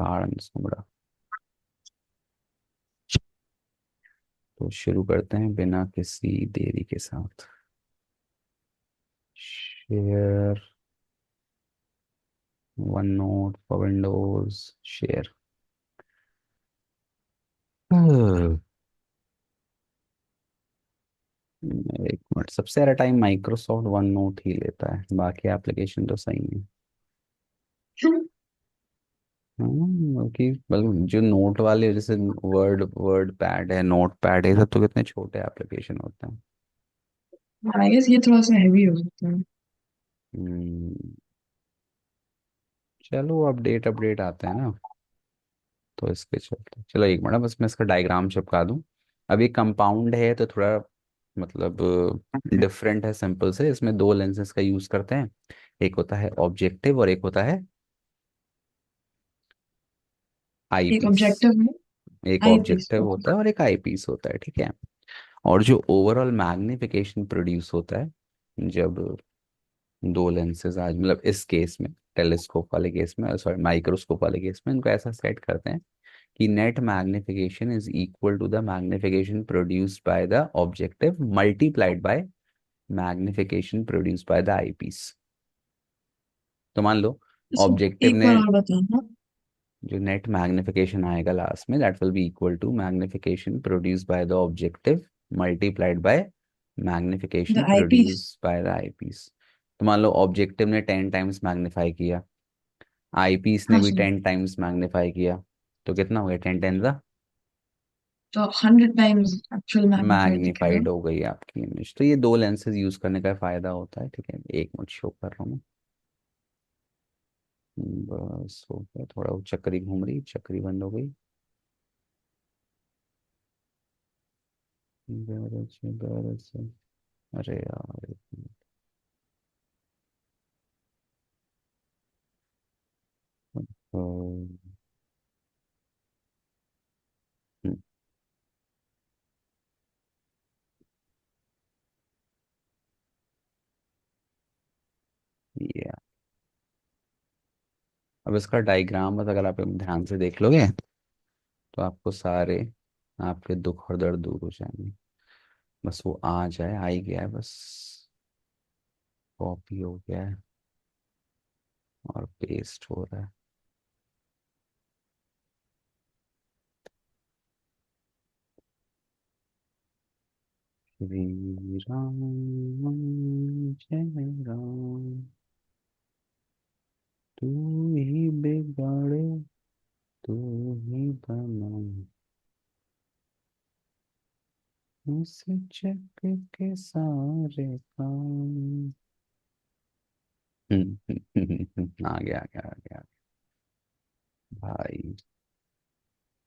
फाड़ इसको बड़ा। तो शुरू करते हैं बिना किसी देरी के साथ। Share one note for Windows. Share. एक मिनट, सबसे ज़्यादा टाइम माइक्रोसॉफ्ट वन नोट ही लेता है, बाकी एप्लीकेशन तो सही है। क्योंकि बल्कि जो नोट वाले जैसे वर्ड वर्ड पैड है, नोट पैड है, ये सब तो कितने छोटे एप्लीकेशन होते हैं। आई गेस ये थोड़ा सा हैवी हो सकता है। हम्म, चलो अपडेट अपडेट आते हैं ना, तो इसके चलते चलो एक मिनट, बस मैं इसका डायग्राम चिपका दूं। अब ये कंपाउंड है तो थोड़ा मतलब डिफरेंट है सिंपल से। इसमें दो लेंसेज का यूज करते हैं, एक होता है ऑब्जेक्टिव और एक होता है आई एक पीस। ऑब्जेक्टिव में एक आई पीस ऑब्जेक्टिव ओके। होता है और एक आई पीस होता है, ठीक है। और जो ओवरऑल मैग्निफिकेशन प्रोड्यूस होता है जब दो लेंसेज आज मतलब इस केस में टेलीस्कोप वाले केस में, सॉरी माइक्रोस्कोप वाले केस में, इनको ऐसा सेट करते हैं कि net magnification is equal to the magnification produced by the objective multiplied by magnification produced by the eyepiece. तो मान लो इसको ऑब्जेक्टिव एक ने बार और बताना। जो नेट मैग्निफिकेशन आएगा लास्ट में, that will be equal to magnification produced by the objective multiplied by the magnification eyepiece. Produced by the eyepiece. तो मान लो ऑब्जेक्टिव ने 10 टाइम्स मैग्नीफाई किया, आईपीस ने हाँ भी सर। 10 टाइम्स मैग्नीफाई किया, तो कितना हो गया, 10 10 तो 100 टाइम्स एक्चुअल मैग्नीफाइड दिखेगा। मैग्नीफाइड हो गई आपकी इमेज। तो ये दो लेंसेज यूज करने का फायदा होता है, ठीक है। एक मिनट शो कर रहा हूँ मैं। बस हो गया, थोड़ा वो चक्री घूम रही, चक्री बंद हो गई। गरज से। अरे यार एक मिनट। ये अब इसका डायग्राम बस अगर आप ध्यान से देख लोगे तो आपको सारे आपके दुख और दर्द दूर हो जाएंगे। बस वो आ जाए, आ ही गया है बस। कॉपी हो गया है और पेस्ट हो रहा है। श्री राम जय राम, तू ही बिगाड़े तू ही बनाए इस जग के सारे काम। आ गया आ गया आ गया भाई।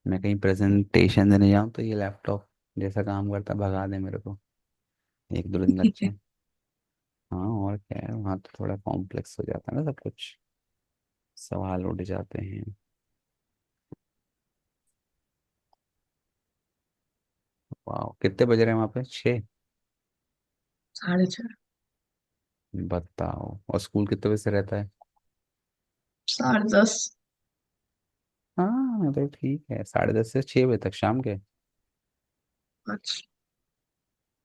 मैं कहीं प्रेजेंटेशन देने जाऊँ तो ये लैपटॉप जैसा काम करता, भगा दे मेरे को एक दो दिन लग जाए। हाँ और क्या है, वहाँ तो थोड़ा कॉम्प्लेक्स हो जाता है ना सब कुछ, सवाल उठ जाते हैं। वाह, कितने बज रहे हैं वहाँ पे, 6? 6:30। बताओ, और स्कूल कितने बजे से रहता है? 10:30। हाँ तो ठीक है, 10:30 से 6 बजे तक शाम के। अच्छा।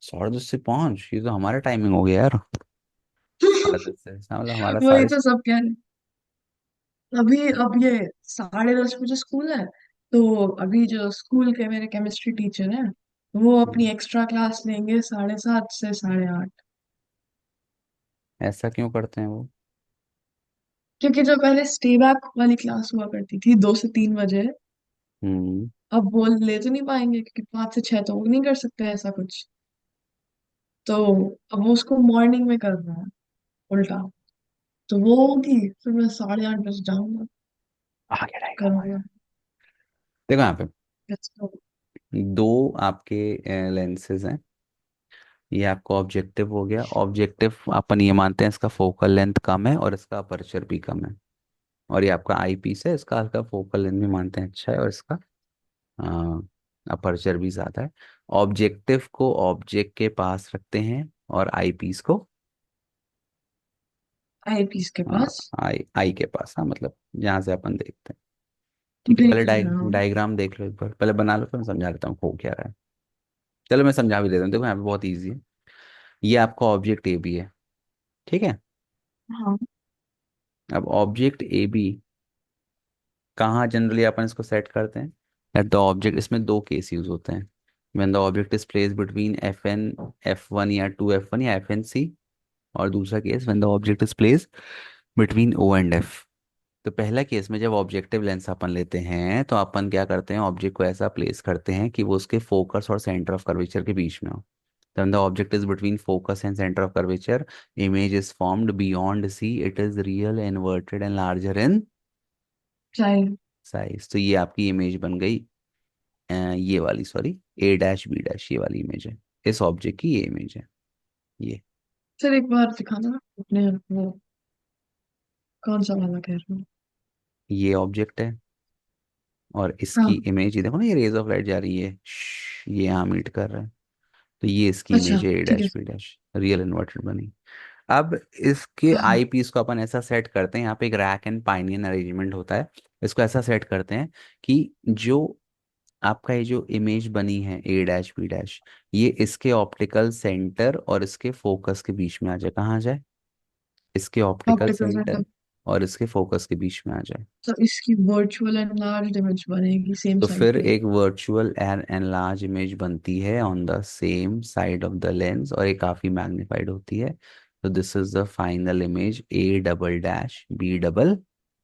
10:30 से 5, ये तो हमारा टाइमिंग हो गया यार। 10:30 से मतलब हमारा वही साढ़े। तो सब कह रहे हैं। अभी अब ये 10:30 बजे स्कूल है। तो अभी जो स्कूल के मेरे केमिस्ट्री टीचर हैं, वो अपनी एक्स्ट्रा क्लास लेंगे 7:30 से 8:30। ऐसा क्यों करते हैं वो? क्योंकि जो पहले स्टे बैक वाली क्लास हुआ करती थी 2 से 3 बजे, हम्म। अब वो ले तो नहीं पाएंगे क्योंकि 5 से 6 तो वो नहीं कर सकते ऐसा कुछ। तो अब वो उसको मॉर्निंग में कर रहा है उल्टा। तो वो होगी, फिर मैं 8:30 बजे जाऊंगा, आ गया डायग्राम आ करूंगा। गया। देखो यहाँ पे Let's go। दो आपके लेंसेज हैं। ये आपका ऑब्जेक्टिव हो गया। ऑब्जेक्टिव अपन ये मानते हैं इसका फोकल लेंथ कम है और इसका अपर्चर भी कम है। और ये आपका आई पीस है, इसका फोकल लेंथ भी मानते हैं अच्छा है और इसका अपर्चर भी ज़्यादा है। ऑब्जेक्टिव को ऑब्जेक्ट के पास रखते हैं और आई पीस को आई पीस के पास। आई आई के पास, हाँ मतलब जहाँ से अपन देखते हैं, ठीक है, पहले देख लिया हाँ। डायग्राम देख लो एक बार, पहले बना लो, फिर मैं समझा देता हूँ हो क्या रहा है। चलो मैं समझा भी देता हूँ, देखो यहाँ पे बहुत ईजी है। ये आपका ऑब्जेक्ट ए बी है, ठीक है। हाँ। अब ऑब्जेक्ट ए बी कहाँ जनरली अपन इसको सेट करते हैं, एट द ऑब्जेक्ट, इसमें दो केस यूज होते हैं। When the object is place between F and F one या टू एफ वन या एफ एन सी, और दूसरा case when the object is place between O and F. तो पहला केस में जब ऑब्जेक्टिव लेंस अपन लेते हैं तो अपन क्या करते हैं, ऑब्जेक्ट को ऐसा प्लेस करते हैं कि वो उसके फोकस और सेंटर ऑफ कर्वेचर के बीच में हो। When the object is between focus and center of curvature, image is formed beyond C. It is real, inverted and larger in चाहिए। size. तो ये आपकी इमेज बन गई, ये वाली, सॉरी, ए डैश बी डैश, ये वाली इमेज है। इस ऑब्जेक्ट की ये इमेज है, ये सर एक बार दिखाना अपने वो कौन सा वाला कह रहे हो। ये ऑब्जेक्ट है, और इसकी हाँ। इमेज ये देखो ना, ये रेज ऑफ लाइट जा रही है, ये यहाँ मीट कर रहा है। तो ये इसकी अच्छा इमेज है, ए ठीक है। Dash B dash, real inverted बनी। अब इसके हाँ। आई पीस को अपन ऐसा सेट करते हैं, यहाँ पे एक रैक एंड पाइनियन अरेंजमेंट होता है। इसको ऐसा सेट करते हैं कि जो आपका ये जो इमेज बनी है ए डैश बी डैश, ये इसके ऑप्टिकल सेंटर और इसके फोकस के बीच में आ जाए। कहाँ आ जाए, इसके ऑप्टिकल ऑप्टिकल सेंटर। सेंटर और इसके फोकस के बीच में आ जाए। तो इसकी वर्चुअल एंड लार्ज इमेज बनेगी सेम तो साइड फिर पे। एक वर्चुअल एंड एनलार्ज इमेज बनती है on the same side of the lens, और ये काफी मैग्नीफाइड होती है। तो this is the final image, A double dash B double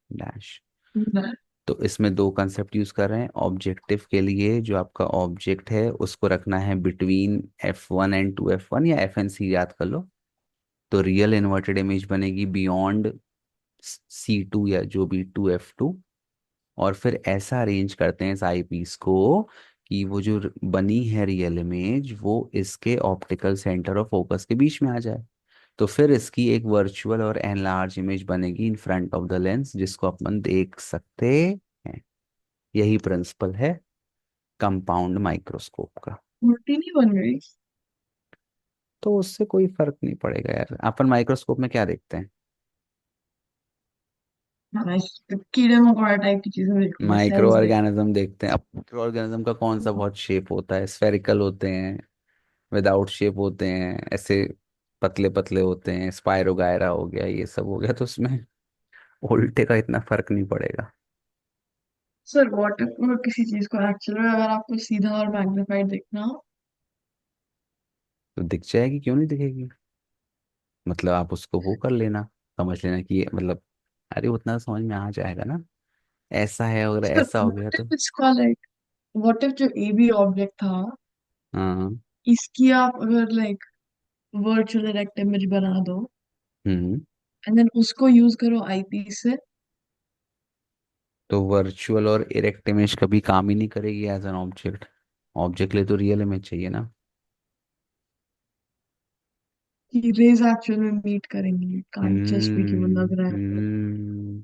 dash. तो इसमें दो कंसेप्ट यूज कर रहे हैं। ऑब्जेक्टिव के लिए जो आपका ऑब्जेक्ट है उसको रखना है between F one and two F one, या एफ एन सी याद कर लो। तो रियल इन्वर्टेड इमेज बनेगी बियॉन्ड सी टू या जो भी टू एफ टू। और फिर ऐसा अरेंज करते हैं इस आई पीस को कि वो जो बनी है रियल इमेज वो इसके ऑप्टिकल सेंटर और फोकस के बीच में आ जाए। तो फिर इसकी एक वर्चुअल और एनलार्ज इमेज बनेगी in front of the lens, जिसको अपन देख सकते हैं। यही प्रिंसिपल है कंपाउंड माइक्रोस्कोप का। उल्टी नहीं बन गई। तो उससे कोई फर्क नहीं पड़ेगा यार, अपन माइक्रोस्कोप में क्या देखते हैं, हाँ तो कीड़े मकोड़े टाइप की चीजें देखते हैं, माइक्रो सेल्स देखते ऑर्गेनिज्म देखते हैं। अब माइक्रो ऑर्गेनिज्म का कौन सा हैं। बहुत शेप होता है, स्फेरिकल होते हैं, विदाउट शेप होते हैं, ऐसे पतले पतले होते हैं, स्पायरोगायरा हो गया, ये सब हो गया, तो उसमें उल्टे का इतना फर्क नहीं पड़ेगा। सर वाटर किसी चीज को एक्चुअली अगर आपको सीधा और मैग्नीफाइड देखना हो। तो दिख जाएगी, क्यों नहीं दिखेगी। मतलब आप उसको वो कर लेना, समझ लेना कि ये मतलब, अरे उतना समझ में आ जाएगा ना, ऐसा है अगर सर ऐसा हो गया व्हाट तो। इफ इसका लाइक व्हाट इफ जो ए बी ऑब्जेक्ट था हाँ। इसकी आप अगर लाइक वर्चुअल डायरेक्ट इमेज बना दो हम्म। एंड देन उसको यूज करो आईपीस से। तो वर्चुअल और इरेक्ट इमेज कभी काम ही नहीं करेगी एज एन ऑब्जेक्ट। ऑब्जेक्ट लिए तो रियल इमेज चाहिए ना। कि रेज एक्चुअल में मीट करेंगी, कांट जस्ट भी कि वो लग रहा है तो। Hmm.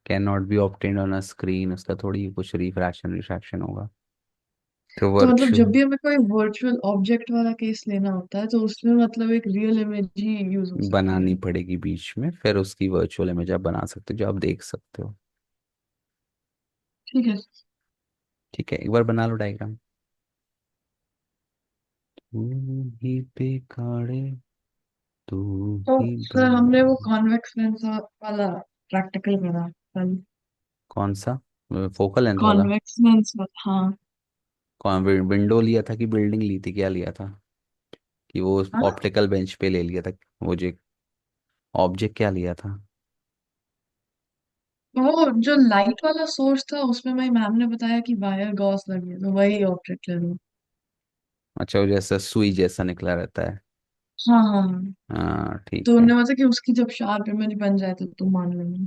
Can not be obtained on a screen, उसका थोड़ी कुछ रिफ्रैक्शन रिफ्रैक्शन होगा। तो तो मतलब जब वर्चुअल भी हमें कोई वर्चुअल ऑब्जेक्ट वाला केस लेना होता है तो उसमें मतलब एक रियल इमेज ही यूज हो सकती बनानी है। पड़ेगी बीच में, फिर उसकी वर्चुअल इमेज आप बना सकते हो जो आप देख सकते हो। ठीक है। ठीक है, एक बार बना लो डायग्राम। तू ही बिगाड़े, तू तो ही सर हमने वो बनाए। कॉन्वेक्स लेंस वाला प्रैक्टिकल करा कल। कौन सा, फोकल लेंथ वाला। कॉन्वेक्स लेंस हाँ। कौन, विंडो लिया था कि बिल्डिंग ली थी, क्या लिया था, कि वो हाँ ऑप्टिकल बेंच पे ले लिया था, वो जो ऑब्जेक्ट क्या लिया था। वो जो लाइट वाला सोर्स था उसमें मेरी मैम ने बताया कि वायर गॉस लगी है तो वही ऑब्जेक्ट ले लो। अच्छा, वो जैसा सुई जैसा निकला रहता है। हाँ हाँ हाँ। हाँ ठीक तो है। उन्होंने बताया कि उसकी जब शार्प इमेज बन जाए तो तुम मान लेना।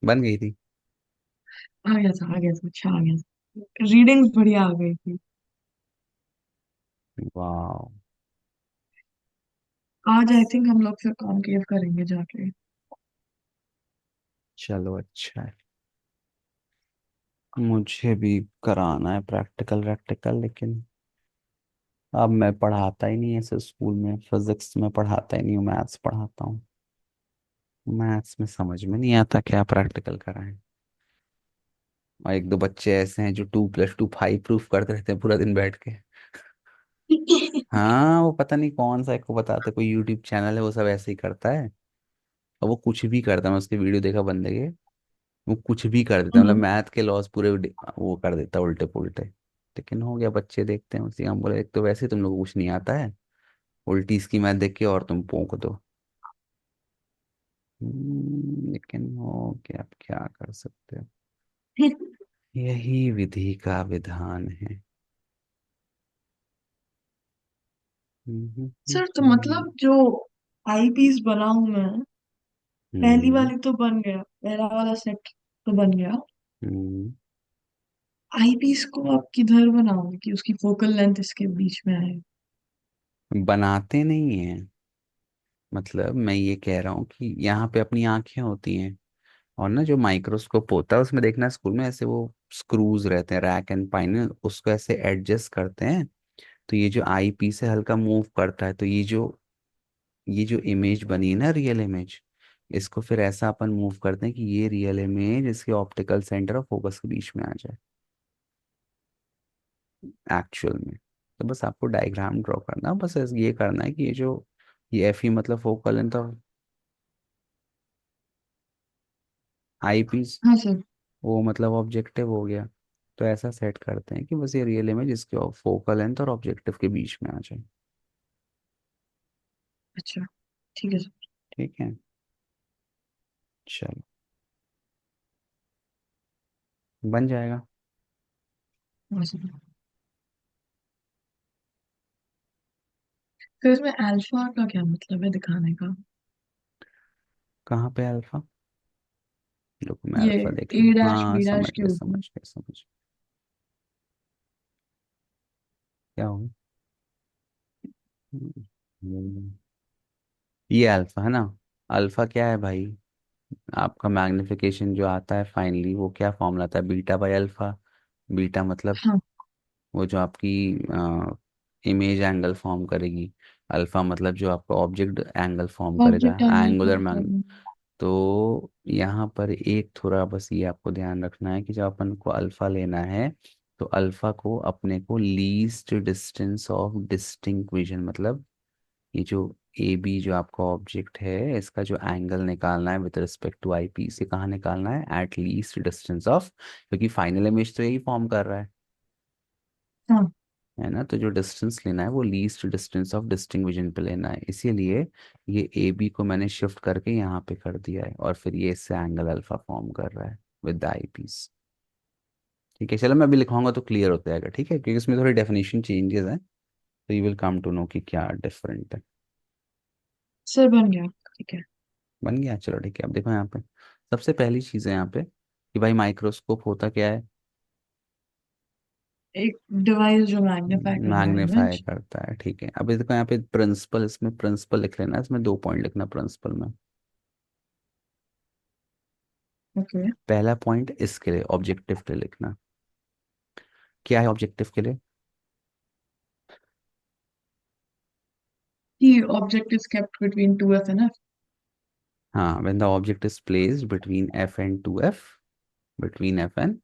बन गई थी। आ गया था आ गया था अच्छा आ गया था, रीडिंग्स बढ़िया आ गई थी। वाह। आज आई थिंक हम लोग फिर कॉन्केव करेंगे जाके। चलो अच्छा है, मुझे भी कराना है प्रैक्टिकल प्रैक्टिकल, लेकिन अब मैं पढ़ाता ही नहीं ऐसे स्कूल में, फिजिक्स में पढ़ाता ही नहीं हूँ, मैथ्स पढ़ाता हूँ। मैथ्स में समझ में नहीं आता क्या प्रैक्टिकल कराएं। और एक दो बच्चे ऐसे हैं जो 2+2 5 प्रूफ करते रहते हैं पूरा दिन बैठ के। हाँ, वो पता नहीं कौन सा एक को बताते, कोई यूट्यूब चैनल है वो सब ऐसे ही करता है। और वो कुछ भी करता है, मैं उसके वीडियो देखा बंदे के। वो कुछ भी कर देता है, मतलब हम्म। मैथ के लॉस पूरे वो कर देता है उल्टे पुल्टे। लेकिन हो गया, बच्चे देखते हैं उसी, हम बोले एक तो वैसे ही तुम लोगों को कुछ नहीं आता है, उल्टी इसकी मैथ देख के और तुम पोंक दो। लेकिन हो गया, अब क्या कर सकते हो। यही विधि का विधान है। सर तो मतलब जो आई पीस बना हूं मैं, पहली हम्म। वाली तो बन गया, पहला वाला सेट तो बन गया। हम्म। आई पीस को आप किधर बनाओगे कि उसकी फोकल लेंथ इसके बीच में आए? बनाते नहीं है, मतलब मैं ये कह रहा हूँ कि यहाँ पे अपनी आंखें होती हैं, और ना जो माइक्रोस्कोप होता है उसमें देखना स्कूल में ऐसे वो स्क्रूज रहते हैं, रैक एंड पाइन, उसको ऐसे एडजस्ट करते हैं। तो ये जो आई पीस है हल्का मूव करता है, तो ये जो इमेज बनी है ना, रियल इमेज, इसको फिर ऐसा अपन मूव करते हैं कि ये रियल इमेज इसके ऑप्टिकल सेंटर और फोकस के बीच में आ जाए एक्चुअल में। तो बस आपको डायग्राम ड्रॉ करना, बस ये करना है कि ये एफ ई मतलब focal length of eyepiece, हाँ सर। वो मतलब ऑब्जेक्टिव हो गया। तो ऐसा सेट करते हैं कि बस ये रियल इमेज इसके फोकल लेंथ और ऑब्जेक्टिव के बीच में आ जाए। अच्छा, ठीक है सर। ठीक है, चलो, बन जाएगा। हाँ सर। फिर इसमें अल्फा का क्या मतलब है दिखाने का? कहाँ पे अल्फा? रुको मैं ये अल्फा देख ए लूँ, डैश हाँ बी समझ डैश के गया समझ ऊपर। गया समझ गया। क्या होगा? हम्म, ये अल्फा है ना। अल्फा क्या है भाई? आपका मैग्निफिकेशन जो आता है फाइनली, वो क्या फॉर्मूला आता है? Beta by alpha. बीटा मतलब हाँ, वो जो आपकी इमेज एंगल फॉर्म करेगी। अल्फा मतलब जो आपका ऑब्जेक्ट एंगल फॉर्म करेगा, object angle angular form mag. करना। तो यहाँ पर एक थोड़ा बस ये आपको ध्यान रखना है कि जब अपन को अल्फा लेना है, तो अल्फा को अपने को least distance of distinct vision, मतलब ये जो ए बी जो आपका ऑब्जेक्ट है इसका जो एंगल निकालना है with respect to eyepiece, से कहाँ निकालना है? एट लीस्ट डिस्टेंस ऑफ, क्योंकि फाइनल इमेज तो यही फॉर्म कर रहा हाँ। है ना। तो जो डिस्टेंस लेना है वो least distance of distinct vision पे लेना है, इसीलिए ये ए बी को मैंने शिफ्ट करके यहाँ पे कर दिया है, और फिर ये इससे एंगल अल्फा फॉर्म कर रहा है विद द आई पीस। ठीक है, चलो मैं अभी लिखवाऊंगा तो क्लियर हो जाएगा, ठीक है, क्योंकि इसमें थोड़ी डेफिनेशन चेंजेस हैं, तो you will come to know कि क्या डिफरेंट है। सर बन गया। ठीक है। बन गया, चलो ठीक है। अब देखो यहाँ पे सबसे पहली चीज़ है यहाँ पे कि भाई माइक्रोस्कोप होता क्या है? एक डिवाइस जो मैग्नीफाई कर रहा है मैग्नीफाई इमेज। करता है, ठीक है। अब देखो यहाँ पे प्रिंसिपल, इसमें प्रिंसिपल लिख लेना, इसमें 2 पॉइंट लिखना प्रिंसिपल में। ओके। पहला पॉइंट इसके लिए ऑब्जेक्टिव के लिए लिखना। क्या है ऑब्जेक्टिव के लिए? कि object is kept between two F and F. हाँ, when the object is placed between f and 2f, between f and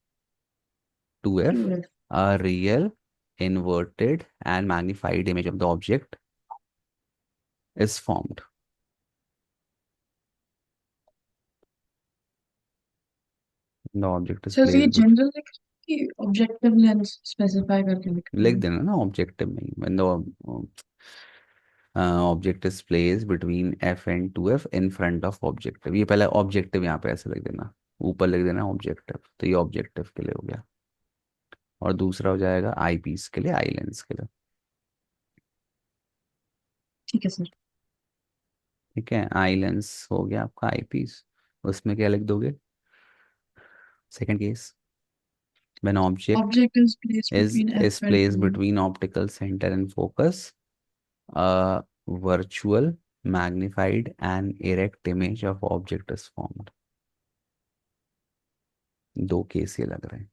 two 2f, F. a real inverted and magnified image of the object is formed. The object is sir ये placed general लिख कि objective lens specify करके लिखना लिख है? देना ना objective में ही, when the object is placed between f and 2f in front of objective, ये पहले ऑब्जेक्टिव यहाँ पे ऐसे लिख देना, ऊपर लिख देना ऑब्जेक्टिव, तो ये ऑब्जेक्टिव के लिए हो गया। और दूसरा हो जाएगा आई पीस के लिए, आई लेंस के लिए। ठीक है सर। ठीक है, आई लेंस हो गया आपका आई पीस। उसमें क्या लिख दोगे? Second case, when object object is place is between is F and placed two. between optical center and focus, a virtual magnified and erect image of object is formed। दो case ये लग रहे हैं।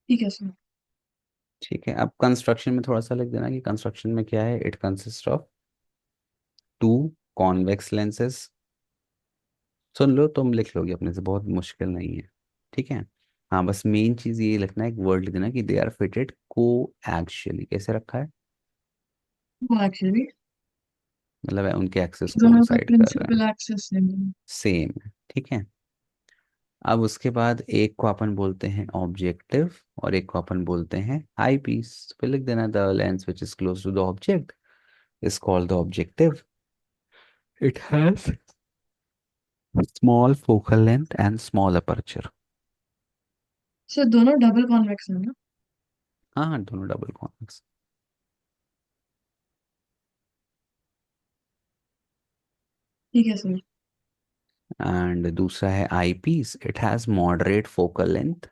ठीक है सर। ठीक है, अब कंस्ट्रक्शन में थोड़ा सा लिख देना कि कंस्ट्रक्शन में क्या है। It consist of two convex lenses. सुन लो, तुम लिख लोगे अपने से, बहुत मुश्किल नहीं है। ठीक है। हाँ, बस मेन चीज ये लिखना है, एक वर्ड लिख देना कि दे आर फिटेड को एक्शियली। कैसे रखा है? वो एक्चुअली मतलब है उनके एक्सेस को दोनों का साइड कर रहा है। प्रिंसिपल एक्सेस है। सेम है, ठीक है। अब उसके बाद एक को अपन बोलते हैं ऑब्जेक्टिव और एक को अपन बोलते हैं आई पीस। फिर लिख देना the lens which is close to the object is called the objective. It has small focal length and small aperture. Sir दोनों डबल कॉन्वेक्स है ना? हाँ हाँ, दोनों डबल कॉन्वेक्स। ठीक है सर। एंड दूसरा है eyepiece, it has moderate focal length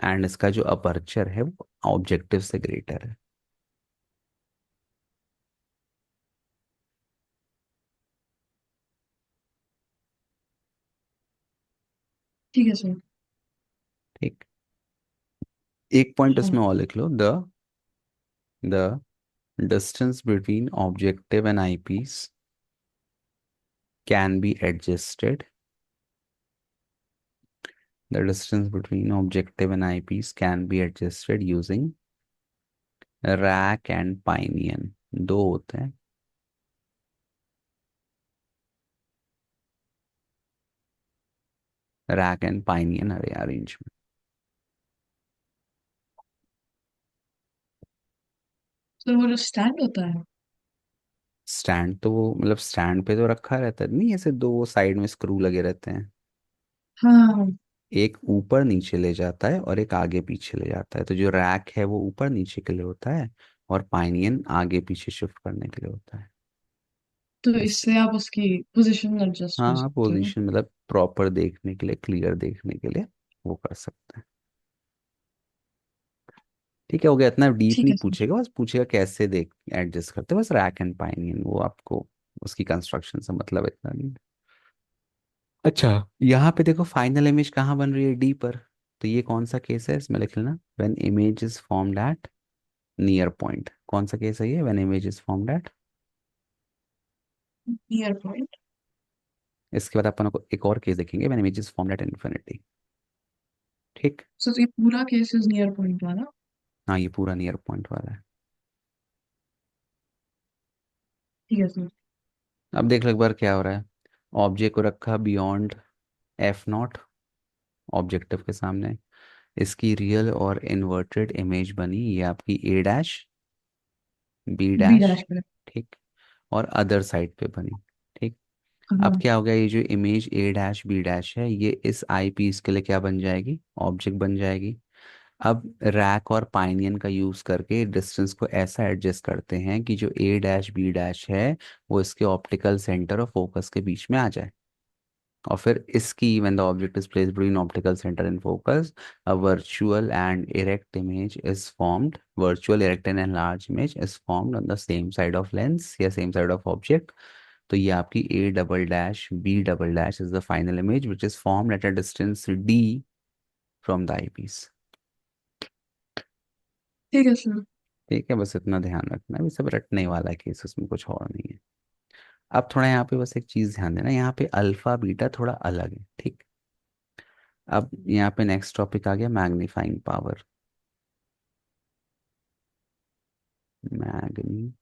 and इसका जो अपर्चर है वो ऑब्जेक्टिव से ग्रेटर है। ठीक है सर। ठीक। एक पॉइंट हाँ। इसमें और लिख लो, the distance between objective and eyepiece can be adjusted. The distance between objective and eyepiece can be adjusted using rack and pinion। दो होते हैं, रैक एंड पाइनियन अरेंजमेंट। सर वो जो स्टैंड होता है। स्टैंड तो वो मतलब स्टैंड पे तो रखा रहता है, नहीं ऐसे दो साइड में स्क्रू लगे रहते हैं। हाँ। एक ऊपर नीचे ले जाता है और एक आगे पीछे ले जाता है। तो जो रैक है वो ऊपर नीचे के लिए होता है और पाइनियन आगे पीछे शिफ्ट करने के लिए होता है। तो इस इससे आप उसकी पोजीशन एडजस्ट कर हाँ, सकते हो। पोजीशन मतलब प्रॉपर देखने के लिए, क्लियर देखने के लिए वो कर सकते हैं। ठीक है, हो गया। इतना डीप ठीक नहीं है सर। पूछेगा, बस पूछेगा कैसे देख एडजस्ट करते हैं, बस रैक एंड पाइनियन वो आपको उसकी कंस्ट्रक्शन से मतलब इतना नहीं। अच्छा, यहाँ पे देखो फाइनल इमेज कहाँ बन रही है, डी पर। तो ये कौन सा केस है इसमें लिख लेना, when image is formed eight near point. कौन सा केस है ये, when image is formed eight. Near point. इसके बाद अपन को एक और केस देखेंगे, when image is formed at infinity. ठीक। सर ये पूरा केस इज नियर पॉइंट वाला? हाँ, ये पूरा नियर पॉइंट वाला है। ठीक है सर। अब देख लो एक बार क्या हो रहा है। ऑब्जेक्ट को रखा बियॉन्ड एफ नॉट, ऑब्जेक्टिव के सामने। इसकी रियल और इन्वर्टेड इमेज बनी, ये आपकी A dash B B dash. Dash पर। ठीक। और अदर साइड पे बनी। ठीक। अब हाँ। क्या हो गया, ये जो image A dash B dash है ये इस आई पीस के लिए क्या बन जाएगी, ऑब्जेक्ट बन जाएगी। अब रैक और पाइनियन का यूज करके डिस्टेंस को ऐसा एडजस्ट करते हैं कि जो ए डैश बी डैश है वो इसके ऑप्टिकल सेंटर और फोकस के बीच में आ जाए। और फिर इसकी when the object is placed between optical center and focus, a virtual and erect image is formed। virtual, erect and enlarged image is formed on the same side of lens या same side of object। तो ये आपकी a double dash b double dash is the final image which is formed at a distance d from the eyepiece। ठीक है sir. ठीक है, बस इतना ध्यान रखना है, ये सब रटने वाला केस, उसमें कुछ और नहीं है। अब थोड़ा यहाँ पे बस एक चीज ध्यान देना, यहाँ पे अल्फा बीटा थोड़ा अलग है। ठीक। अब यहाँ पे नेक्स्ट टॉपिक आ गया मैग्नीफाइंग पावर। Magnifying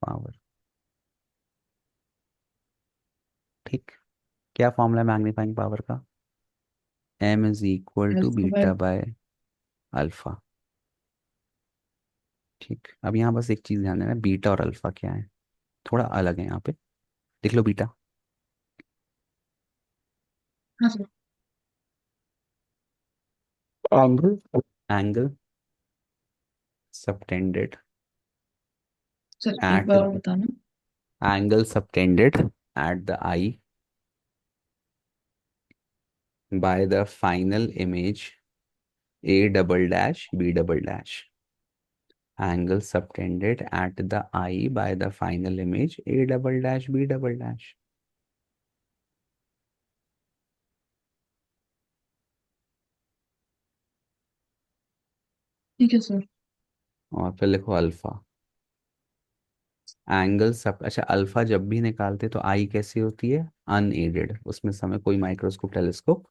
power. ठीक। क्या फॉर्मूला है मैग्नीफाइंग पावर का, M is equal to alpha by. Beta by alpha. ठीक। अब यहाँ बस एक चीज ध्यान देना, बीटा और अल्फा क्या है, थोड़ा अलग है यहाँ पे। देख लो बीटा, हाँ sir. Angle, angle subtended sir एक एट, बार और बताना। Angle subtended at the eye by the final image A double dash B double dash. angle subtended at the eye by the final image a double dash b double dash। ठीक है sir. और फिर लिखो alpha. Angle सब, अच्छा alpha जब भी निकालते तो आई कैसी होती है, अनएडेड, उसमें समय कोई माइक्रोस्कोप टेलीस्कोप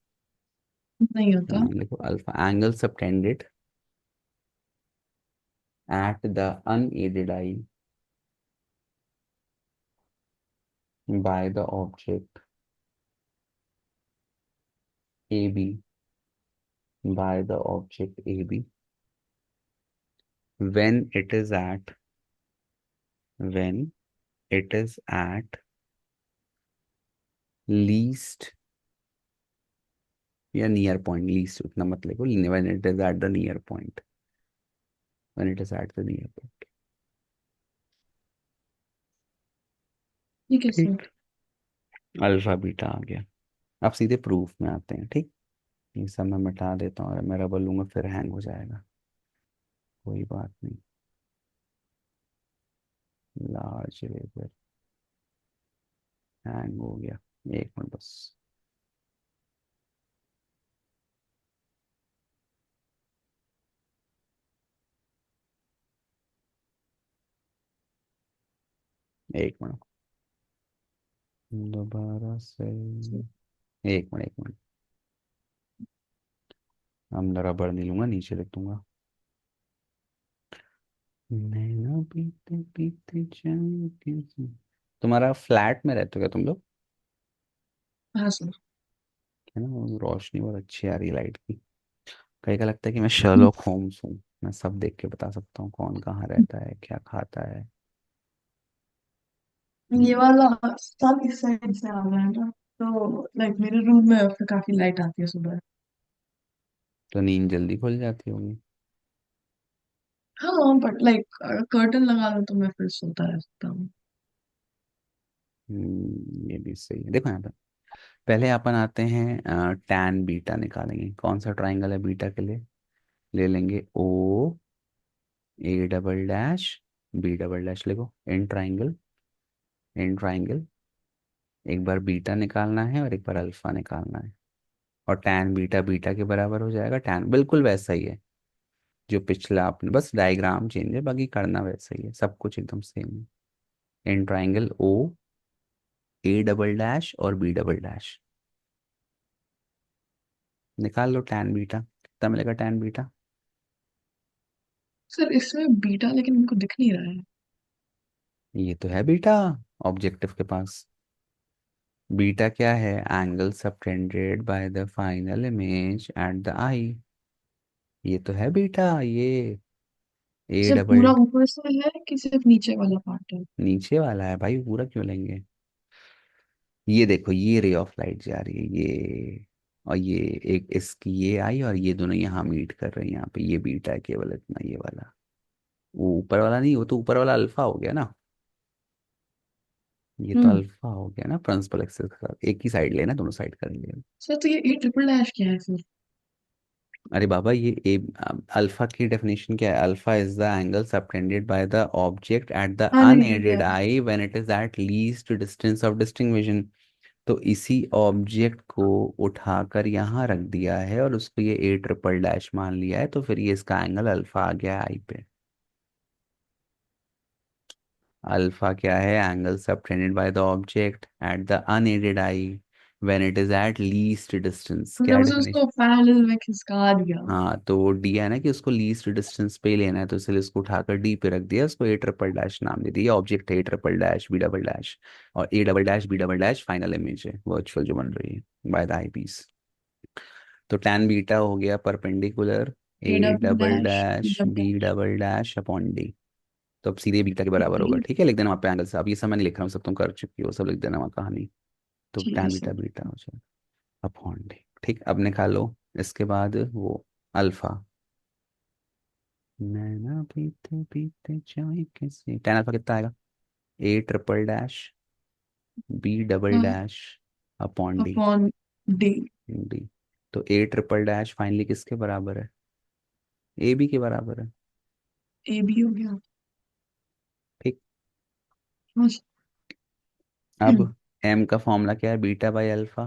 नहीं होता। नहीं। लिखो alpha angle subtended at the unaided eye by the object A B, by the object A B when it is at when it is at least या नियर पॉइंट, लीस्ट उतना मत लिखो, when it is at the near point, when it is at the near point। ठीक है sir. ठीक, alpha beta आ गया। अब सीधे प्रूफ में आते हैं, ठीक। ये सब मैं मिटा देता हूँ, मैं रबर लूंगा फिर हैंग हो जाएगा, कोई बात नहीं। लार्ज रेजर हैंग हो गया, एक मिनट बस। एक मिनट, दोबारा से, एक मिनट। अब मैं रबर नहीं लूंगा, नीचे लिख दूंगा। नैना पीते पीते जाए कैसे। तुम्हारा फ्लैट में रहते हो क्या तुम लोग? हाँ सर। है ना, वो रोशनी बहुत अच्छी आ रही है लाइट की। कहीं का लगता है कि मैं शर्लॉक होम्स हूँ, मैं सब देख के बता सकता हूँ कौन कहाँ रहता है, क्या खाता है। ये हम्म, वाला सब इस साइड से आ रहा है ना, तो लाइक मेरे रूम में फिर काफी लाइट आती है सुबह। तो नींद जल्दी खुल जाती होगी। हाँ बट लाइक कर्टन लगा दो तो मैं फिर सोता रह सकता हूँ। ये भी सही है। देखो यहाँ पे पहले अपन आते हैं, टैन बीटा निकालेंगे। कौन सा ट्राइंगल है बीटा के लिए? ले लेंगे O A double dash B double dash. लिखो इन ट्राइंगल, इन ट्राइंगल एक बार बीटा निकालना है और एक बार अल्फा निकालना है। और टैन बीटा बीटा के बराबर हो जाएगा, टैन बिल्कुल वैसा ही है जो पिछला आपने, बस डायग्राम चेंज है, बाकी करना वैसा ही है, सब कुछ एकदम सेम है। In triangle O A double dash और बी डबल डैश, निकाल लो टैन बीटा, कितना मिलेगा टैन बीटा? सर इसमें बीटा लेकिन मेरे को दिख नहीं रहा है। ये तो है बीटा ऑब्जेक्टिव के पास। बीटा क्या है, angle subtended by the final image at the eye. ये तो है बीटा, ये ए सिर्फ डबल। पूरा ऊपर से है कि सिर्फ नीचे वाला पार्ट है? नीचे वाला है भाई, पूरा क्यों लेंगे। ये देखो ये रे ऑफ लाइट जा रही है ये, और ये एक इसकी ये आई, और ये दोनों यहाँ मीट कर रहे हैं यहाँ पे, ये बीटा है केवल इतना, ये वाला। वो ऊपर वाला नहीं, वो तो ऊपर वाला अल्फा हो गया ना, ये तो हम्म। अल्फा हो गया ना प्रिंसिपल एक्सिस के साथ, एक ही साइड लेना, दोनों साइड करेंगे। सर तो ये ए ट्रिपल डैश क्या है फिर? अरे बाबा ये ए, अल्फा की डेफिनेशन क्या है, alpha is the angle subtended by the object at the unaided unaided है। Eye when it is at least distance of distinction. तो इसी ऑब्जेक्ट को उठाकर यहाँ रख दिया है और उसको ये ए ट्रिपल डैश मान लिया है, तो फिर ये इसका एंगल अल्फा आ गया आई पे। अल्फा क्या है, angle subtended by the object at the unaided I when it is at least distance, तुमने क्या मुझे डेफिनेशन? उसको पैरेलल में खिसका दिया। हाँ तो वो डी है ना कि उसको लीस्ट डिस्टेंस पे लेना है, तो इसलिए उसको उठाकर डी पे रख दिया, उसको ए ट्रिपल डैश नाम दे दिया, ऑब्जेक्ट है A triple dash B double dash. और A double dash B double dash final image है वर्चुअल जो बन रही है बाय द आई पीस। तो टैन बीटा हो गया perpendicular A A double double dash B dash double B dash. Double dash upon D. तो अब सीधे बीटा के बराबर होगा, ओके। ठीक है, लिख देना वहाँ पे एंगल से। अब ये सब मैं नहीं लिख रहा हूँ, सब तुम कर चुकी हो, सब लिख देना वहाँ कहानी। तो ठीक है टैन बीटा सर। बीटा हो जाएगा अपॉन डी। ठीक, अब निकालो इसके बाद वो अल्फा। नैना पीते पीते चाय कैसे, टैन अल्फा कितना आएगा, A triple dash B double dash upon D. Upon D. D, तो ए ट्रिपल डैश फाइनली किसके बराबर है, ए बी के बराबर है। ए बी हो गया। ठीक, हाँ। अब एम का फॉर्मूला क्या है, बीटा बाई अल्फा।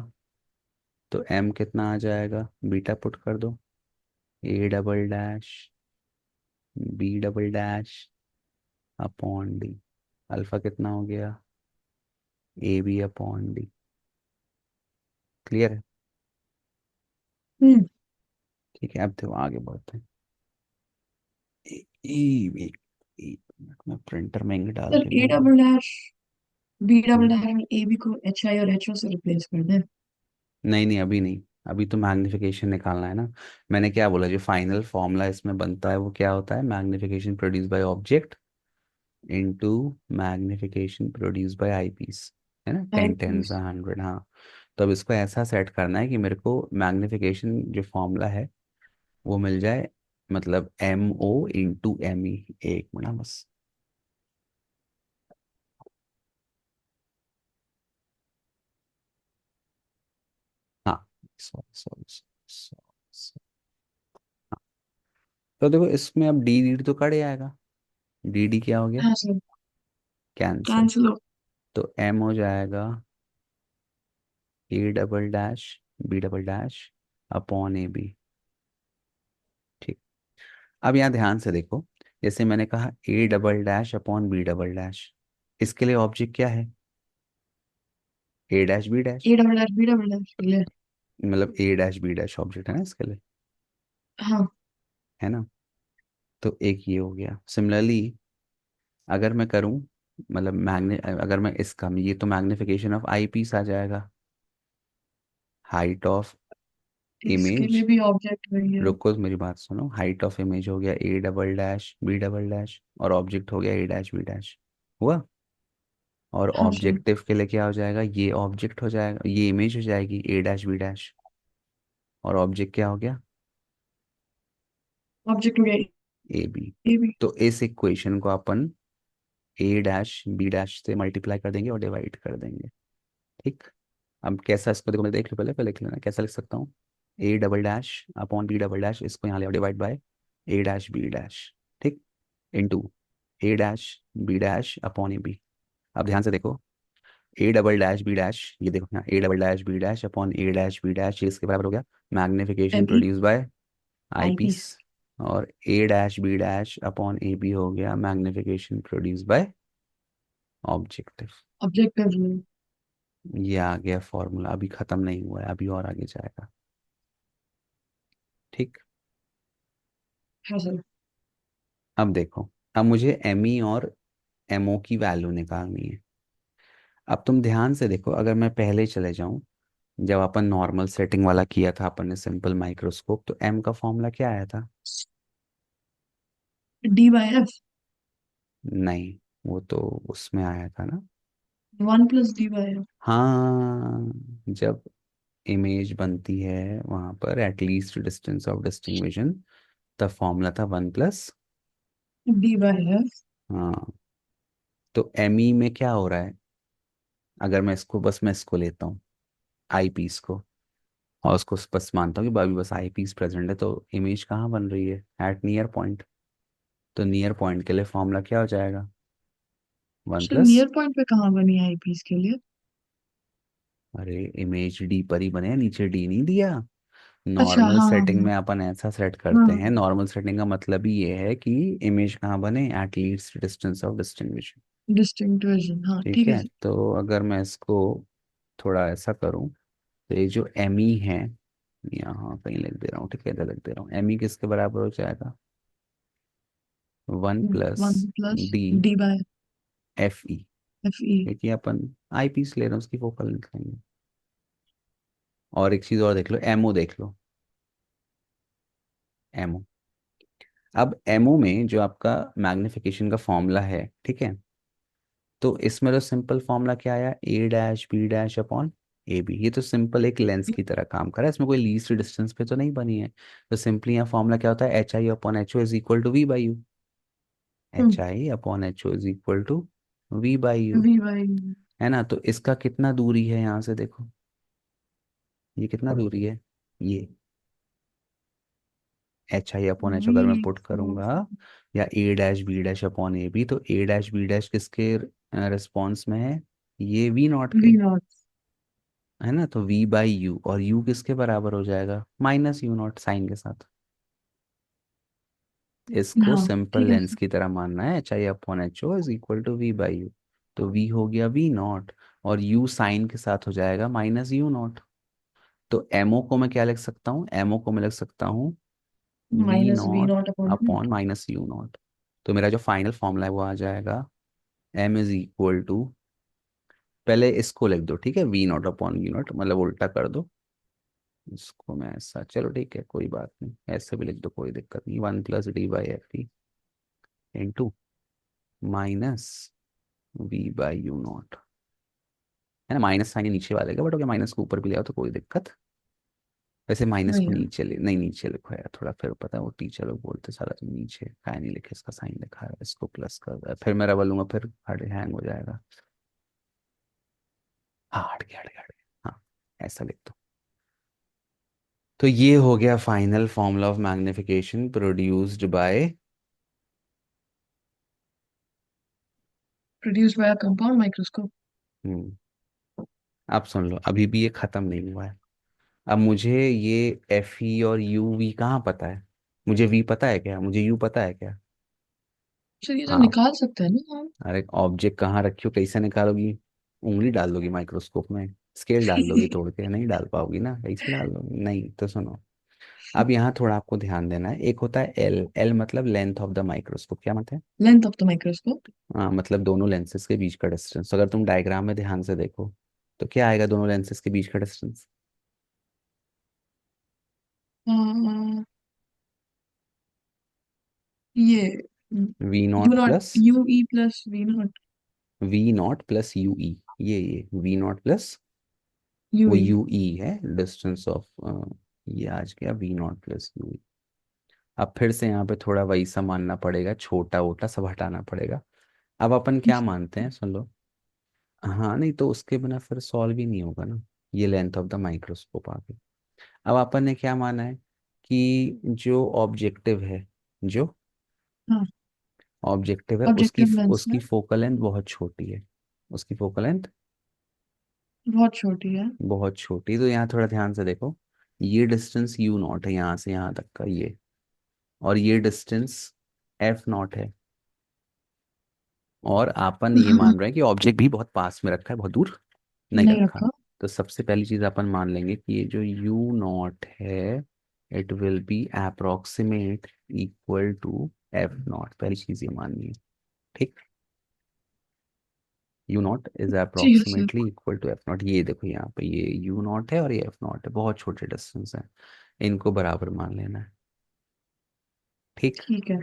तो एम कितना आ जाएगा, बीटा पुट कर दो, A double dash B double dash upon D. Alpha कितना हो गया, A B upon D. Clear है? हम्म। ठीक है, अब देखो आगे बढ़ते हैं। एक मिनट में प्रिंटर में इंक डाल सर के ए भेज रहा डबल डैश बी डबल हूँ। डैश में ए बी को एच आई और एच ओ से रिप्लेस कर दे। नहीं नहीं, अभी नहीं। अभी तो मैग्निफिकेशन निकालना है ना। मैंने क्या बोला, जो फाइनल फॉर्मूला इसमें बनता है वो क्या होता है, magnification produce by object into magnification produce by eyepiece, है ना, आई 10 10 पीस। 100। हाँ। तो अब इसको ऐसा सेट करना है कि मेरे को मैग्निफिकेशन जो फॉर्मूला है वो मिल जाए, मतलब M O into M E. एक मिनट बस। हाँ, सॉरी सॉरी सॉरी। तो देखो इसमें अब डी डी तो कट जाएगा। डी डी क्या हो गया, हाँ सर। कैंसिल। कैंसिल हो। तो एम हो जाएगा A double dash B double dash upon A B. ठीक। अब यहाँ ध्यान से देखो, जैसे मैंने कहा A double dash upon B double dash, इसके लिए ऑब्जेक्ट क्या है, A dash B dash. A double dash B double dash के लिए। मतलब A dash B dash object है ना इसके लिए, हाँ। है ना। तो एक ये हो गया। सिमिलरली अगर मैं करूँ, मतलब मैग्ने अगर मैं इसका, ये तो मैग्निफिकेशन ऑफ आई पीस आ जाएगा, हाइट ऑफ इसके इमेज। लिए भी ऑब्जेक्ट वही है। रुको मेरी बात सुनो, हाइट ऑफ इमेज हो गया A double dash B double dash, और ऑब्जेक्ट हो गया ए डैश बी डैश। हुआ। और हाँ सर। ऑब्जेक्टिव के लिए क्या हो जाएगा, ये ऑब्जेक्ट हो जाएगा, ये इमेज हो जाएगी ए डैश बी डैश, और ऑब्जेक्ट क्या हो गया, ऑब्जेक्ट हो गया ए बी। A B. तो इस इक्वेशन को अपन ए डैश बी डैश से मल्टीप्लाई कर देंगे और डिवाइड कर देंगे। ठीक। अब कैसा, इसको देखो मैं देख लो, पहले पहले लिख लेना कैसा लिख सकता हूँ। A double dash upon B double dash, इसको यहाँ ले divide by A dash B dash. ठीक। Into A dash B dash upon A B. अब ध्यान से देखो, A double dash B dash, ये देखो यहाँ A double dash B dash upon A dash B dash, ये इसके बराबर हो गया magnification M E. Produce by eye eyepiece. Piece. और A dash B dash upon A B हो गया magnification produce by objective. Object कर लो। ये आ गया फॉर्मूला, अभी खत्म नहीं हुआ है, अभी और आगे जाएगा। ठीक। हाँ सर। अब देखो, अब मुझे एम ई और एम ओ की वैल्यू निकालनी है। अब तुम ध्यान से देखो, अगर मैं पहले चले जाऊं, जब अपन नॉर्मल सेटिंग वाला किया था अपन ने सिंपल माइक्रोस्कोप, तो एम का फॉर्मूला क्या आया था। D by F. नहीं, वो तो उसमें आया था ना। One plus D by F. हाँ, जब इमेज बनती है वहां पर एटलीस्ट डिस्टेंस ऑफ डिस्टिंग्विशन, तब फॉर्मूला था 1 प्लस। D by F. हाँ। तो एम ई में क्या हो रहा है, अगर मैं इसको, बस मैं इसको लेता हूँ आई पीस को, और उसको बस मानता हूँ कि अभी बस आई पीस प्रेजेंट है, तो इमेज कहाँ बन रही है, एट नियर पॉइंट। तो नियर पॉइंट के लिए फॉर्मूला क्या हो जाएगा, one sir plus near point पे कहाँ बनी आई पीस के लिए? अरे इमेज डी पर ही बने, नीचे डी नहीं दिया। अच्छा नॉर्मल हाँ हाँ सेटिंग में अपन ऐसा सेट करते हैं, हाँ। नॉर्मल सेटिंग का मतलब ही ये है कि इमेज कहाँ बने, at least distance of distinction. Distinct vision, हाँ ठीक ठीक है है, सर। तो अगर मैं इसको थोड़ा ऐसा करूँ, तो ये जो एम ई है, यहाँ कहीं लिख दे रहा हूँ, ठीक है इधर लिख दे रहा हूँ, एम ई किसके बराबर हो जाएगा, 1 plus one plus D D by F E. F ई। क्योंकि अपन आई पीस ले रहे हैं, उसकी फोकल निकालेंगे। और एक चीज़ और देख लो, एमओ देख लो, एमओ। अब एमओ में जो आपका मैग्निफिकेशन का फॉर्मूला है, ठीक है, तो इसमें तो सिंपल फॉर्मूला क्या आया, A dash B dash upon A B. ये तो सिंपल एक लेंस की तरह काम कर रहा है, इसमें कोई लीस्ट डिस्टेंस पे तो नहीं बनी है। तो सिंपली यहाँ फॉर्मूला क्या होता है, H I upon H O is equal to V by U. H I upon H O is equal to V by U, V by. है ना। तो इसका कितना दूरी है, यहाँ से देखो, ये कितना दूरी है, ये एच आई अपॉन एच अगर मैं वी पुट करूंगा, या A dash B dash upon A B, तो ए डैश बी डैश किसके रिस्पॉन्स में है, ये वी नॉट के, वी नॉट। है ना। तो वी बाई यू, और यू किसके बराबर हो जाएगा, माइनस यू नॉट साइन के साथ। इसको हाँ सिंपल ठीक है। लेंस की तरह मानना है, H I upon H O is equal to V by U. तो वी हो गया वी नॉट, और यू साइन के साथ हो जाएगा माइनस यू नॉट। तो एमओ को मैं क्या लिख सकता हूँ, एमओ को मैं लिख सकता हूँ V minus V naught naught upon upon minus U naught. तो मेरा जो फाइनल फॉर्मूला है वो आ जाएगा एम इज इक्वल टू, पहले इसको लिख दो ठीक है, V naught upon U naught, मतलब उल्टा कर दो इसको। मैं ऐसा, चलो ठीक है कोई बात नहीं, ऐसे भी लिख दो कोई दिक्कत नहीं, 1 + d/f into minus V by U naught, है ना। माइनस साइन नीचे वाले का, बट ओके माइनस को ऊपर भी ले आओ तो कोई दिक्कत। वैसे माइनस वही को है। नीचे ले, नहीं नीचे लिखो यार थोड़ा, फिर पता है वो टीचर लोग बोलते सारा तुम नीचे काय नहीं लिखे, इसका साइन लिखा है, इसको प्लस कर दो, फिर मैं रबल लूंगा फिर हैंग हो जाएगा। हाँ हट गया हट गया हट गया, हाँ ऐसा लिख दो। तो ये हो गया final formula of magnification produced by. Produce by compound microscope. Hmm, अब सुन लो, अभी भी ये खत्म नहीं हुआ है। अब मुझे ये एफ ई और यू वी कहाँ पता है, मुझे वी पता है क्या, मुझे यू पता है क्या। सर ये तो हाँ, निकाल सकते हैं ना हम। अरे ऑब्जेक्ट कहाँ रखी हो, कैसे निकालोगी, उंगली डाल दोगी माइक्रोस्कोप में, स्केल डाल दोगी तोड़ के, नहीं डाल पाओगी ना, कैसे डाल दोगी, नहीं तो सुनो। अब यहाँ थोड़ा आपको ध्यान देना है, एक होता है एल, एल मतलब लेंथ ऑफ द माइक्रोस्कोप, क्या मतलब है। Length of the microscope. हाँ मतलब दोनों लेंसेज के बीच का डिस्टेंस, अगर तुम डायग्राम में ध्यान से देखो तो क्या आएगा दोनों लेंसेज के बीच का डिस्टेंस। ये V U naught naught plus, U E plus V naught V naught plus U E, ये वी नॉट प्लस यू वो ई। यू ई है डिस्टेंस ऑफ, ये आज गया वी नॉट प्लस यू। अब फिर से यहाँ पे थोड़ा वही सा मानना पड़ेगा, छोटा वोटा सब हटाना पड़ेगा। अब अपन क्या मानते हैं सुन लो, हाँ नहीं तो उसके बिना फिर सॉल्व ही नहीं होगा ना, ये लेंथ ऑफ द माइक्रोस्कोप आ गई। अब अपन ने क्या माना है कि जो ऑब्जेक्टिव है, जो हाँ ऑब्जेक्टिव है उसकी ऑब्जेक्टिव लेंस उसकी है। फोकल लेंथ बहुत छोटी है, उसकी फोकल लेंथ बहुत छोटी है। बहुत छोटी। तो यहाँ थोड़ा ध्यान से देखो, ये डिस्टेंस यू नॉट है यहाँ से यहाँ तक का ये, और ये डिस्टेंस एफ नॉट है, और अपन ये मान रहे हैं कि ऑब्जेक्ट भी बहुत पास में रखा है, बहुत दूर नहीं नहीं रखा। रखा। तो सबसे पहली चीज अपन मान लेंगे कि ये जो यू नॉट है it will be approximate equal to F naught, पहली चीज ये माननी है ठीक। यू नॉट इज ठीक है sir. Approximately equal to F naught, ये देखो यहाँ पे ये यू नॉट है और ये एफ नॉट है, बहुत छोटे डिस्टेंस है, इनको बराबर मान लेना है ठीक। ठीक है।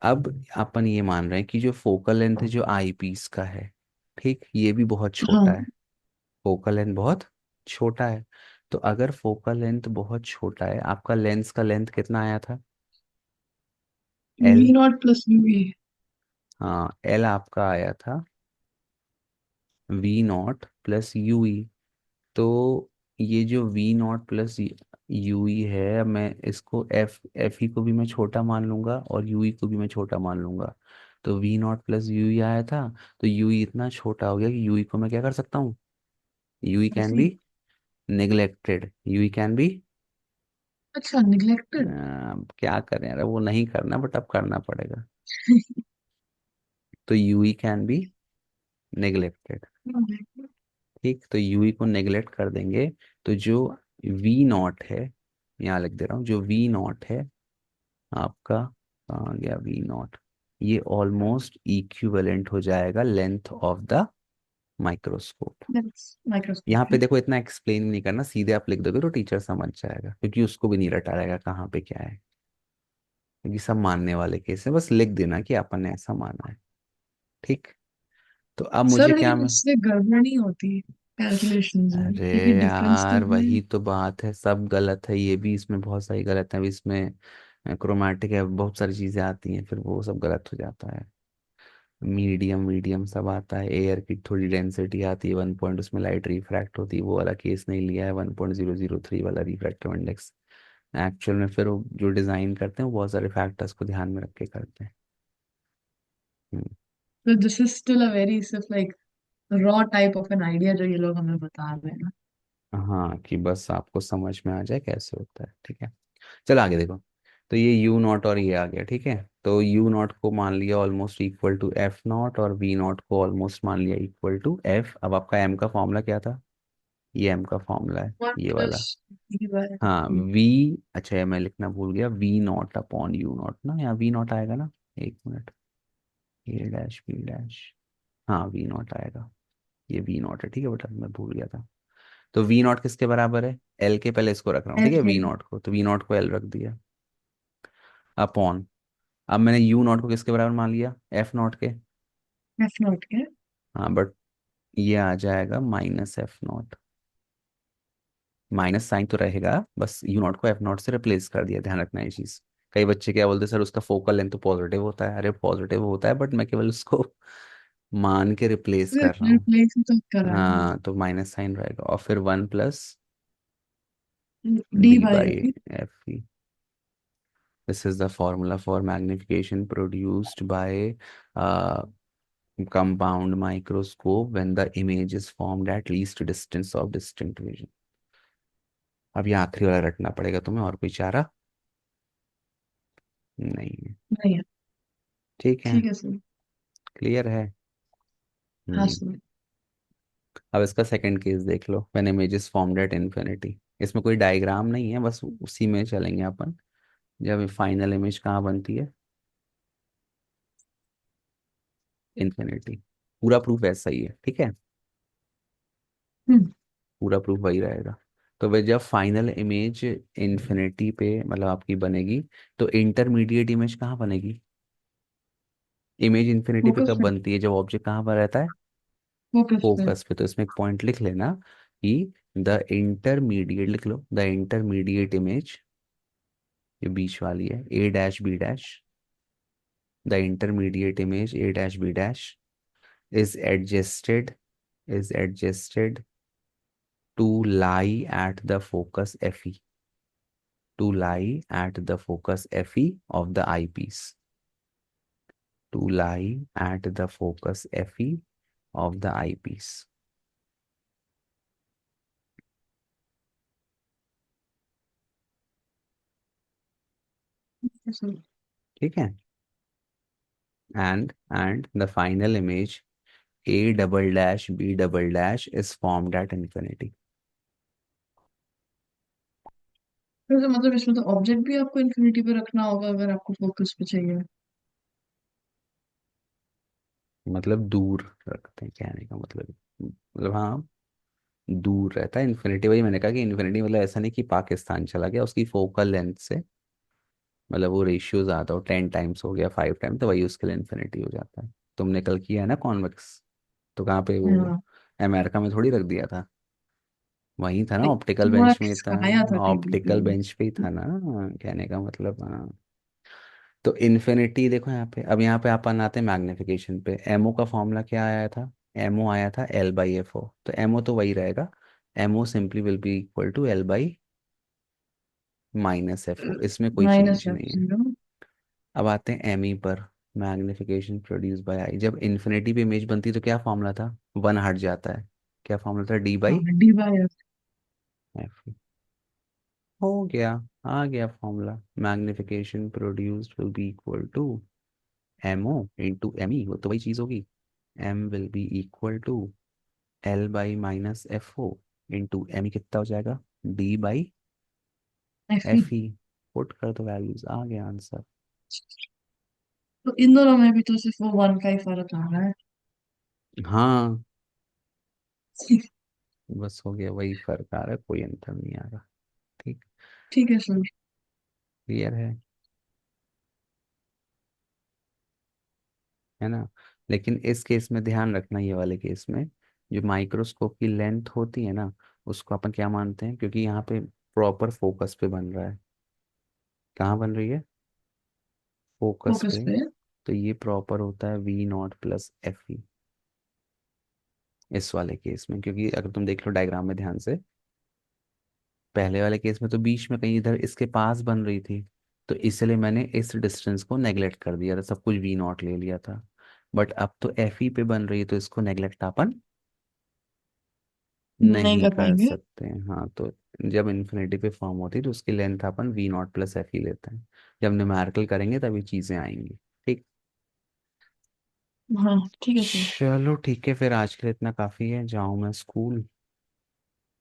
अब अपन ये मान रहे हैं कि जो फोकल लेंथ है जो आई पीस का है ठीक, ये भी बहुत छोटा हाँ है, फोकल लेंथ बहुत छोटा है। तो अगर फोकल लेंथ बहुत छोटा है, आपका लेंस का लेंथ कितना आया था, L. V naught plus U E. हाँ एल आपका आया था V naught plus U E. तो ये जो V naught plus U E है, अब मैं इसको एफ एफ ई को भी मैं छोटा मान लूंगा और यू ई को भी मैं छोटा मान लूंगा। तो V naught plus U E आया था, तो यू ई इतना छोटा हो गया कि यू ई को मैं क्या कर सकता हूँ, यू ई कैन ऐसी। Be neglected, U E can be, अच्छा निग्लेक्टेड। क्या करें यार, वो नहीं करना बट अब करना पड़ेगा। तो यूई कैन बी नेग्लेक्टेड ठीक, तो यूई को नेग्लेक्ट कर देंगे। तो जो वी नॉट है, यहाँ लिख दे रहा हूँ, जो वी नॉट है आपका, कहाँ आ गया वी नॉट, ये ऑलमोस्ट इक्विवेलेंट हो जाएगा length of the microscope. Microscope यहाँ पे है। देखो इतना एक्सप्लेन नहीं करना, सीधे आप लिख दोगे तो टीचर समझ जाएगा, क्योंकि उसको भी नहीं रटा रहेगा कहाँ पे क्या है, क्योंकि सब मानने वाले केस है, बस लिख देना कि अपन ने ऐसा माना है ठीक। तो अब मुझे सर क्या लेकिन मैं, इससे गड़बड़ नहीं होती कैलकुलेशंस में, अरे क्योंकि डिफरेंस तो यार है। वही तो बात है, सब गलत है, ये भी इसमें बहुत सारी गलत है, अभी इसमें क्रोमेटिक है, बहुत सारी चीजें आती हैं, फिर वो सब गलत हो जाता है। मीडियम मीडियम सब आता है, एयर की थोड़ी डेंसिटी आती है 1 पॉइंट, उसमें लाइट रिफ्रैक्ट होती है, वो वाला केस नहीं लिया है, 1.003 वाला रिफ्रैक्टिव इंडेक्स। एक्चुअल में फिर वो जो डिजाइन करते हैं वो बहुत सारे फैक्टर्स को ध्यान में रख के करते हैं। हम्म, तो this is still a very सिर्फ like raw type of an idea जो ये लोग हमें बता रहे हैं ना। हाँ कि बस आपको समझ में आ जाए कैसे होता है ठीक है। चलो आगे देखो। तो ये यू नॉट और ये आ गया, ठीक है। तो यू नॉट को मान लिया almost equal to F naught, और वी नॉट को ऑलमोस्ट मान लिया इक्वल टू एफ। अब आपका एम का फॉर्मूला क्या था? ये एम का फॉर्मूला है, वन ये प्लस वाला। डी बाय हाँ वी, अच्छा ये मैं लिखना भूल गया, V naught upon U naught ना, यहाँ वी नॉट आएगा ना। एक minute, A dash B dash, हाँ वी नॉट आएगा। ये वी नॉट है, ठीक है बेटा, मैं भूल गया था। तो वी नॉट किसके बराबर है? एल के, पहले इसको रख रहा हूँ, ठीक एफ है, के वी नॉट को, तो वी नॉट को एल रख दिया, अपॉन, अब मैंने यू नॉट को किसके बराबर मान लिया? एफ नॉट के। एफ नॉट के। हाँ बट ये आ जाएगा minus F naught, minus sign तो रहेगा, बस यू नॉट को एफ नॉट से रिप्लेस कर दिया, ध्यान रखना ये चीज़। कई बच्चे क्या बोलते हैं, सर उसका फोकल लेंथ तो पॉजिटिव होता है, अरे पॉजिटिव होता है बट मैं केवल उसको मान के रिप्लेस कर रहा हूँ। रिप्लेस तो करा है। हाँ तो माइनस साइन रहेगा, और फिर one plus D D by by F E. F E. This is the formula for magnification produced by compound microscope when the image is formed at least distance of distinct vision। अब ये आखिरी वाला रटना पड़ेगा तुम्हें, और कोई चारा नहीं है। नहीं है। ठीक है, ठीक है सर। क्लियर है। हाँ हम्म। सर। अब इसका सेकंड केस देख लो, when image is formed at infinity. इसमें कोई डायग्राम नहीं है, बस उसी में चलेंगे अपन। जब फाइनल इमेज कहाँ बनती है? इन्फिनिटी। पूरा प्रूफ ऐसा ही है, ठीक है, हम्म। पूरा प्रूफ वही रहेगा। तो वे जब फाइनल इमेज इन्फिनिटी पे मतलब आपकी बनेगी, तो इंटरमीडिएट इमेज कहाँ बनेगी? इमेज इन्फिनिटी पे फोकस कब पे। बनती है? जब ऑब्जेक्ट कहाँ पर रहता है? फोकस पे। फोकस पे। तो इसमें एक पॉइंट लिख लेना कि द इंटरमीडिएट, लिख लो, द इंटरमीडिएट इमेज, ये बीच वाली है, A dash B dash, the intermediate image A dash B dash is adjusted, is adjusted to lie at the focus FE, to lie at the focus FE of the eyepiece, to lie at the focus FE of the eyepiece। Sir. ठीक है, and the final image A double dash B double dash is formed at infinity। तो मतलब इसमें तो object भी आपको infinity पे रखना होगा अगर आपको फोकस पे चाहिए। मतलब दूर रखते हैं, कहने का मतलब हाँ, दूर रहता है इन्फिनिटी। वही मैंने कहा कि इन्फिनिटी मतलब ऐसा नहीं कि पाकिस्तान चला गया, उसकी फोकल लेंथ से मतलब वो रेशियो ज़्यादा हो, 10 टाइम्स हो गया, 5 टाइम, तो वही उसके लिए इन्फिनिटी हो जाता है। तुमने कल किया है ना कॉन्वेक्स, तो कहाँ पे वो, हाँ। अमेरिका में थोड़ी रख दिया था, वहीं था ना, एक ऑप्टिकल थोड़ा बेंच में ही था। सिखाया था टीवी पे। ऑप्टिकल बेंच पे ही था ना, कहने का मतलब हाँ। तो इन्फिनिटी देखो यहाँ पे, अब यहाँ पे अपन आते हैं मैग्निफिकेशन पे। एमओ का फॉर्मूला क्या आया था? एमओ आया था एल बाई एफ ओ, तो एमओ तो वही रहेगा, M O simply will be equal to L by minus F O, इसमें कोई माइनस चेंज एफ नहीं है। जीरो। अब आते हैं एमई पर, मैग्निफिकेशन प्रोड्यूस बाय आई। जब इन्फिनिटी पे इमेज बनती है तो क्या फॉर्मूला था? वन हट जाता है, क्या फॉर्मूला था? डी हाँ by D by F. F. हो गया, आ गया formula, magnification produced will be equal to M O into M E, वो तो वही चीज होगी। M will be equal to L by minus F O into M E, कितना हो जाएगा? D by F E. F E. Put कर दो वैल्यूज, आ गया आंसर। तो इन दोनों में भी तो सिर्फ वो वन का ही फर्क आ रहा है। हाँ, बस हो गया, वही फर्क आ रहा है, कोई अंतर नहीं आ रहा। ठीक, ठीक है सर। क्लियर है ना। लेकिन इस केस में ध्यान रखना, ये वाले केस में जो माइक्रोस्कोप की लेंथ होती है ना, उसको अपन क्या मानते हैं, क्योंकि यहाँ पे प्रॉपर फोकस पे बन रहा है। कहाँ बन रही है? फोकस फोकस पे। पे। तो ये प्रॉपर होता है V naught plus F E, इस वाले केस में। क्योंकि अगर तुम देख लो डायग्राम में ध्यान से, पहले वाले केस में तो बीच में कहीं इधर इसके पास बन रही थी, तो इसलिए मैंने इस डिस्टेंस को नेग्लेक्ट कर दिया था, सब कुछ वी नॉट ले लिया था। बट अब तो एफ ई पे बन रही है, तो इसको नेग्लेक्ट अपन नहीं नहीं कर कर पाएंगे। सकते हैं, हाँ। तो जब इन्फिनिटी पे फॉर्म होती है तो उसकी लेंथ अपन वी नॉट प्लस एफ ही लेते हैं। जब न्यूमेरिकल करेंगे तभी चीज़ें आएंगी। ठीक। हाँ ठीक है सर। चलो ठीक है, फिर आज के लिए इतना काफ़ी है, जाऊँ मैं स्कूल।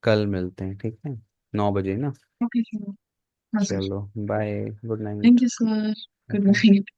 कल मिलते हैं, ठीक है। 9 बजे ना। Okay sir. हाँ सर। चलो bye, good thank night. You sir. Good night.